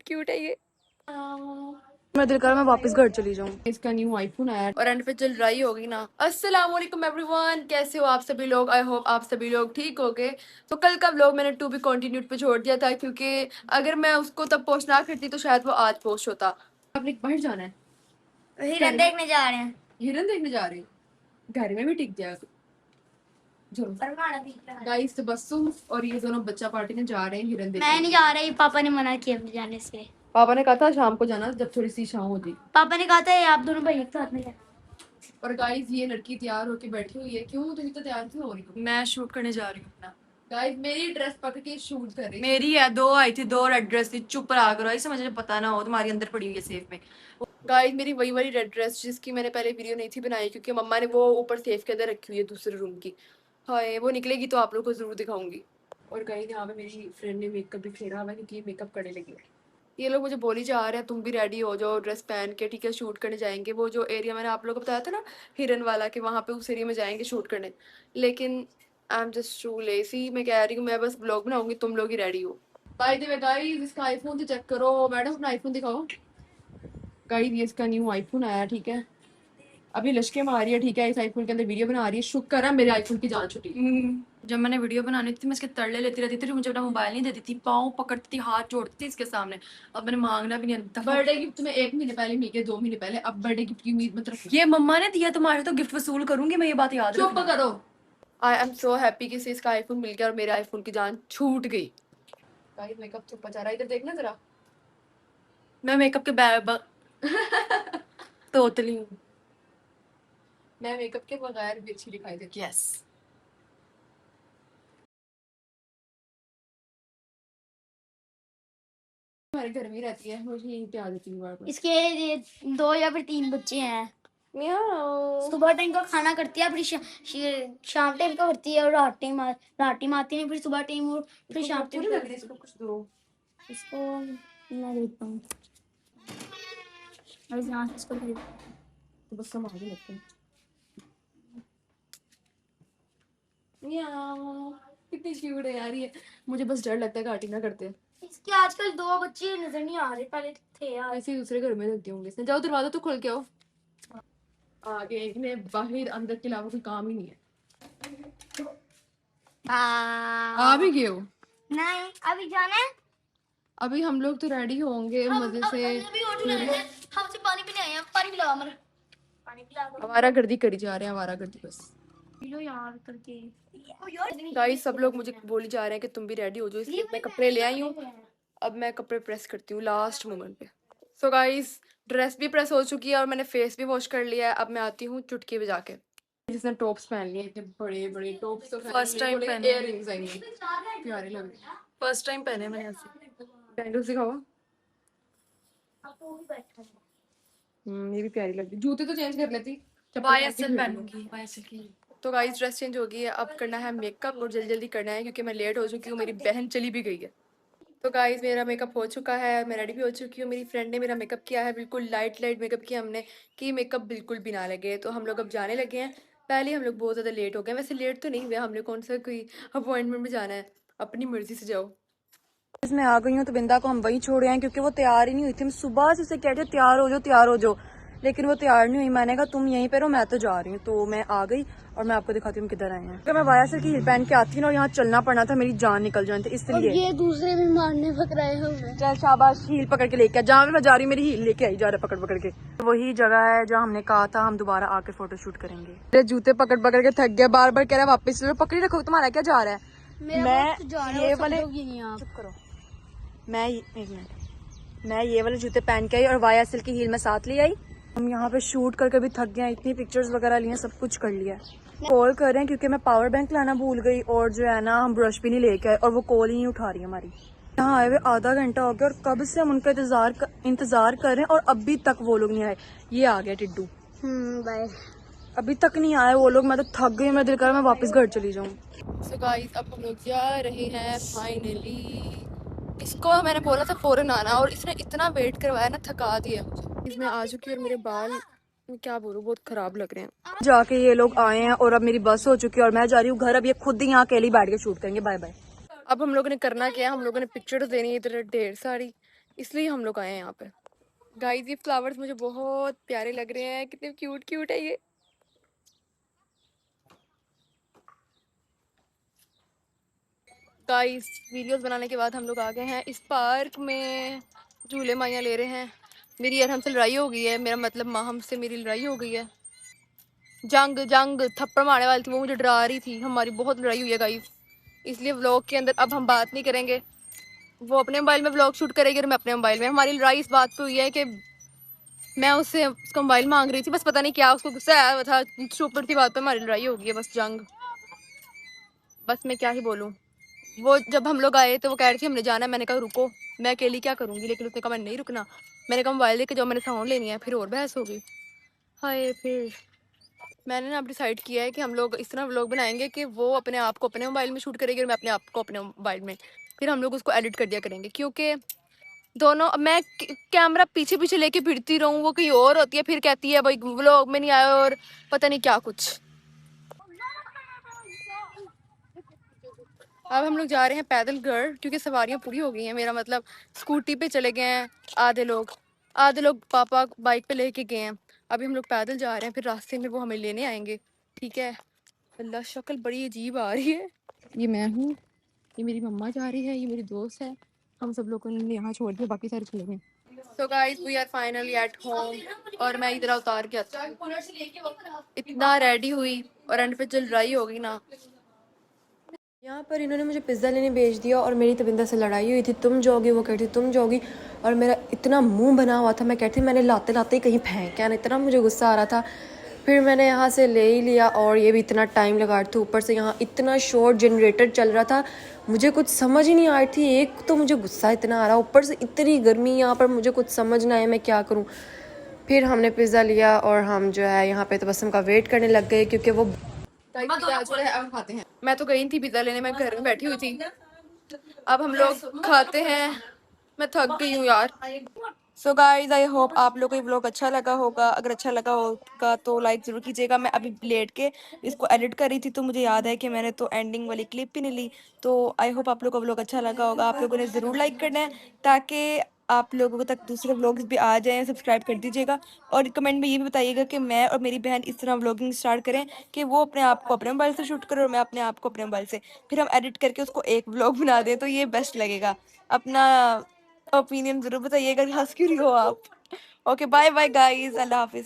Cute है ये। मैं दिल कर मैं वापस घर चली जाऊँ। इसका न्यू आईफोन आया और एंड पे चल रही होगी ना। अस्सलाम वालेकुम एवरीवन, कैसे हो आप सभी लोग? आई होप आप सभी लोग ठीक हो गए। तो कल का व्लॉग मैंने टू बी कंटिन्यूड पे छोड़ दिया था, क्योंकि अगर मैं उसको तब पोस्ट ना करती तो शायद वो आज पोस्ट होता। आपने बाहर जाना है, हिरन देखने जा रहे हैं। हिरन देखने जा रहे हैं, घर में भी टिक जाएगा। गाइस तबस्सुम और ये दोनों बच्चा पार्टी में जा रहे हैं हिरन देखने। मैं नहीं जा रही, पापा ने मना किया मुझे जाने से। पापा ने कहा था शाम को जाना, जब थोड़ी सी शाम होती। पापा ने कहा था आप दोनों भाई एक साथ में जाना। और गाइस ये लड़की तैयार होके बैठी हुई है। क्यों तुम तो तैयार क्यों हो रही हो? मैं शूट करने जा रही हूँ अपना। गाइस मेरी ड्रेस पकड़ के शूट कर रही। मेरी है, दो आई थी, दो रेड ड्रेस थी। चुप रहा करो, ऐसे मुझे पता ना हो तुम्हारी अंदर पड़ी हुई है सेफ में। गाइस मेरी वही वाली रेड ड्रेस जिसकी मैंने पहले वीडियो नहीं थी बनाई, क्योंकि मम्मा ने वो ऊपर सेफ के अंदर रखी हुई है दूसरे रूम की। हाय वो निकलेगी तो आप लोग को जरूर दिखाऊंगी। और गाइस यहाँ पे मेरी फ्रेंड ने मेकअप भी फेरा हुआ है, क्योंकि मेकअप करने लगी है। ये लोग मुझे बोली जा रहे हैं तुम भी रेडी हो जाओ, ड्रेस पहन के, ठीक है शूट करने जाएंगे। वो जो एरिया मैंने आप लोगों को बताया था ना हिरन वाला, कि वहाँ पे उस एरिया में जाएंगे शूट करने। लेकिन I am just too lazy. मैं कह रही हूँ मैं बस ब्लॉग बनाऊंगी, तुम लोग ही रेडी हो। बाय द वे गाइस इसका आईफोन तो चेक करो। मैडम अपना आईफोन दिखाओ। गाइस ये इसका न्यू आईफोन आया, ठीक है। अभी लश्के मार रही है, ठीक है, इस आईफोन के अंदर वीडियो बना रही है। शुक्र है मेरे आईफोन की जान छुटी। जब मैंने वीडियो बनानी थी मैं इसके तरले लेती रहती थी, मुझे अपना मोबाइल नहीं देती थी, पाँव पकड़ती थी, हाथ जोड़ती थी इसके सामने। अब मैंने मांगना भी नहीं। बर्थडे गिफ्ट तुम्हें 1 महीने पहले मिल गया, 2 महीने पहले। अब बर्थडे गिफ्ट की उम्मीद मत रखो। ये मम्मा ने दिया तुम्हारे तो गिफ्ट वसूल करूंगी मैं, ये बात याद रखना। चुप करो। आई एम सो हैप्पी कि इसे इसका आईफोन मिल गया और मेरे आईफोन की जान छूट गई। गाइस मेकअप छुपा जा रहा है, इधर देखना जरा। मैं मेकअप के बैग तोतली हूँ। मैं मेकअप के बगैर भी अच्छी दिखाई देती हूँ। यस हमारे घर में ही रहती है, मुझे यहीं पे आ जाती है बार-बार। इसके ये 2 या फिर 3 बच्चे हैं। सुबह टाइम का खाना करती है, फिर शाम टाइम का करती है, और रात टाइम आती नहीं, फिर सुबह टाइम और फिर शाम टाइम लग रही है, इसको कुछ दो। इसको मैं देता हूँ। और यहाँ से इसको तो बस हम आगे लगते हैं। यार कितनी क्यूट है यार ये। मुझे बस डर लगता है काटी ना करते। इसके आजकल 2 बच्चे नजर नहीं आ रहे, पहले थे यार। ऐसे ही दूसरे घर में लगते होंगे इसने। जाओ दरवाजा तो खोल के आओ। आगे एक ने बाहर अंदर के अलावा कोई काम ही नहीं है। आ भी गए हो? नहीं अभी जाना है। अभी हम लोग तो रेडी होंगे मजे से। हमसे पानी पीने आए हैं, पानी पिलाओ हमारा। पानी पिलाओ। आवारागर्दी करी जा रहे हैं, आवारागर्दी बस। पिलो यार करके। गाइस सब लोग मुझे बोली जा रहे हैं कि तुम भी रेडी हो जाओ, इसलिए मैं कपड़े ले आई हूँ। अब मैं कपड़े प्रेस करती हूँ लास्ट मोमेंट पे। सो गाइस ड्रेस भी प्रेस हो चुकी है और मैंने फेस भी वॉश कर लिया है। अब मैं आती हूँ चुटकी बजा के। जिसने टॉप्स पहन लिए, इतने बड़े बड़े टॉप्स तो फर्स्ट टाइम पहने। इयररिंग्स आएंगे, प्यारे लग रहे हैं। फर्स्ट टाइम पहने मैंने ऐसे। बैंगल्स दिखाओ। ये भी प्यारी लग रही। जूते तो चेंज कर लेती, YSL पहनूंगी, YSL की। तो गाइस ड्रेस चेंज हो गई है, अब करना है मेकअप और जल्दी जल्दी करना है क्योंकि मैं लेट हो चुकी हूँ, मेरी बहन चली भी गई है। तो गाइस मेरा मेकअप हो चुका है, मैं रेडी भी हो चुकी हूँ। मेरी फ्रेंड ने मेरा मेकअप किया है, बिल्कुल लाइट लाइट मेकअप किया हमने कि मेकअप बिल्कुल भी ना लगे। तो हम लोग अब जाने लगे हैं। पहले हम लोग बहुत ज़्यादा लेट हो गए, वैसे लेट तो नहीं हुए, हमने कौन सा कोई अपॉइंटमेंट में जाना है, अपनी मर्जी से जाओ। मैं आ गई हूँ तो बिंदा को हम वहीं छोड़े हैं क्योंकि वो तैयार ही नहीं हुई थी। हम सुबह से उसे कहते तैयार हो जाओ तैयार हो जाओ, लेकिन वो तैयार नहीं हुई। मैंने कहा तुम यहीं पे रहो, मैं तो जा रही हूँ। तो मैं आ गई और मैं आपको दिखाती हूँ किधर आए हैं। तो मैं YSL की हील पहन के आती ना और यहाँ चलना पड़ना था, मेरी जान निकल जाए थी इसलिए। ये दूसरे भी मारने पकड़ाए हैं। चल शाबाश, हील पकड़ के लेके जहाँ मैं जा रही मेरी हील लेके आई जा रहा पकड़ पकड़ के। वही जगह है जहाँ हमने कहा था हम दोबारा आके फोटो शूट करेंगे। मेरे जूते पकड़ पकड़ के थक गया, बार बार कह रहा है वापस चलो। पकड़ी रखो, तुम्हारा क्या जा रहा है? मैं ये वाले चुप करो। मैं एक मिनट, मैं ये वाले जूते पहन के आई और YSL की हील में साथ ले आई। हम यहाँ पे शूट करके भी थक गए, इतनी पिक्चर्स वगैरह लिए, सब कुछ कर लिया। कॉल कर रहे हैं क्योंकि मैं पावर बैंक लाना भूल गई और जो है ना हम ब्रश भी नहीं लेके आए और वो कॉल ही नहीं उठा रही हमारी। यहाँ आए हुए आधा घंटा हो गया और कब से हम उनका इंतजार कर रहे हैं और अभी तक वो लोग नहीं आए। ये आ गया टिड्डू। बाय। अभी तक नहीं आए वो लोग, मैं तो थक गई। मैं दिल कर मैं वापस घर चली जाऊँ। सो गाइस अब हम लोग जा रहे हैं फाइनली। इसको मैंने बोला था फौरन आना और इसने इतना वेट करवाया ना, थका दिया मुझे। इसमें आ चुकी है और मेरे बाल मैं क्या बोलूं बहुत खराब लग रहे हैं। जाके ये लोग आए हैं और अब मेरी बस हो चुकी है और मैं जा रही हूँ घर। अब ये खुद ही यहाँ अकेली बैठ के शूट करेंगे। Bye bye. अब हम लोगों ने करना क्या है, हम लोगों ने पिक्चर्स देनी है इधर ढेर सारी इसलिए हम लोग आए हैं यहाँ पे। गाइस ये फ्लावर्स मुझे बहुत प्यारे लग रहे हैं, कितने क्यूट क्यूट है ये। गाइस वीडियोस बनाने के बाद हम लोग आ गए हैं इस पार्क में, झूले माइयाँ ले रहे हैं। मेरी यार हमसे लड़ाई हो गई है, मेरा मतलब माँ हमसे मेरी लड़ाई हो गई है। जंग जंग थप्पड़ मारने वाली थी, वो मुझे डरा रही थी। हमारी बहुत लड़ाई हुई है गाइस, इसलिए व्लॉग के अंदर अब हम बात नहीं करेंगे। वो अपने मोबाइल में व्लॉग शूट करेगी और मैं अपने मोबाइल में। हमारी लड़ाई इस बात पे हुई है कि मैं उससे उसका मोबाइल मांग रही थी, बस पता नहीं क्या उसको गुस्सा आया हुआ था, चुपड़ सी बात पे हमारी लड़ाई हो गई है। बस जंग, बस मैं क्या ही बोलूँ। वो जब हम लोग आए तो वो कह रही थी हमने जाना है, मैंने कहा रुको, मैं अकेली क्या करूँगी, लेकिन उसने कहा मैंने नहीं रुकना। मैंने कहा मोबाइल लेके जाओ, मैंने साउंड लेनी है, फिर और बहस हो गई। हाय फिर मैंने ना अब डिसाइड किया है कि हम लोग इस तरह व्लॉग बनाएंगे कि वो अपने आप को अपने मोबाइल में शूट करेगी और मैं अपने आप को अपने मोबाइल में, फिर हम लोग उसको एडिट कर दिया करेंगे। क्योंकि दोनों मैं कैमरा पीछे पीछे लेके फिरती रहूँ, वो कहीं और होती है, फिर कहती है भाई व्लॉग में नहीं आया और पता नहीं क्या कुछ। अब हम लोग जा रहे हैं पैदल घर, क्योंकि सवारियां पूरी हो गई हैं। मेरा मतलब स्कूटी पे चले गए हैं आधे लोग पापा बाइक पे लेके गए हैं। अभी हम लोग पैदल जा रहे हैं, फिर रास्ते में वो हमें लेने आएंगे। ठीक है। अल्लाह शक्ल बड़ी अजीब आ रही है। ये मैं हूँ, ये मेरी मम्मा जा रही है, ये मेरी दोस्त है। हम सब लोगों ने यहाँ छोड़ दिया, बाकी सारे चले गए। So guys we are finally at home और मैं इधर उतार के इतना रेडी हुई और एंड पे चल रही होगी ना। यहाँ पर इन्होंने मुझे पिज़्ज़ा लेने भेज दिया और मेरी तबिंदा से लड़ाई हुई थी, तुम जाओगी, वो कहती तुम जाओगी। और मेरा इतना मुंह बना हुआ था, मैं कहती मैंने लाते लाते ही कहीं फेंक या, इतना मुझे गुस्सा आ रहा था। फिर मैंने यहाँ से ले ही लिया और ये भी इतना टाइम लगा रही थी, ऊपर से यहाँ इतना शोर जनरेटर चल रहा था, मुझे कुछ समझ ही नहीं आ रही थी। एक तो मुझे गुस्सा इतना आ रहा, ऊपर से इतनी गर्मी यहाँ पर, मुझे कुछ समझ ना आए मैं क्या करूँ। फिर हमने पिज़्ज़ा लिया और हम जो है यहाँ पे तबस्सुम का वेट करने लग गए, क्योंकि वो खाते हैं। मैं तो गई थी पिज़्ज़ा लेने, मैं घर में बैठी हुई थी। अब हम लोग खाते हैं, मैं थक गई हूँ यार। सो गाइज आई होप आप लोगों को ये व्लॉग अच्छा लगा होगा। अगर अच्छा लगा होगा तो लाइक ज़रूर कीजिएगा। मैं अभी लेट के इसको एडिट कर रही थी तो मुझे याद है कि मैंने तो एंडिंग वाली क्लिप ही नहीं ली। तो आई होप आप लोगों को व्लॉग अच्छा लगा होगा। आप लोगों ने ज़रूर लाइक करना है ताकि आप लोगों तक दूसरे व्लॉग्स भी आ जाएं। सब्सक्राइब कर दीजिएगा और कमेंट में ये भी बताइएगा कि मैं और मेरी बहन इस तरह व्लॉगिंग स्टार्ट करें कि वो अपने आप को अपने मोबाइल से शूट करे और मैं अपने आप को अपने मोबाइल से, फिर हम एडिट करके उसको एक व्लॉग बना दें, तो ये बेस्ट लगेगा। अपना ओपिनियन जरूर बताइएगा, हंस क्यों रही हो आप। ओके बाय बाय गाइस, अल्लाह हाफिज।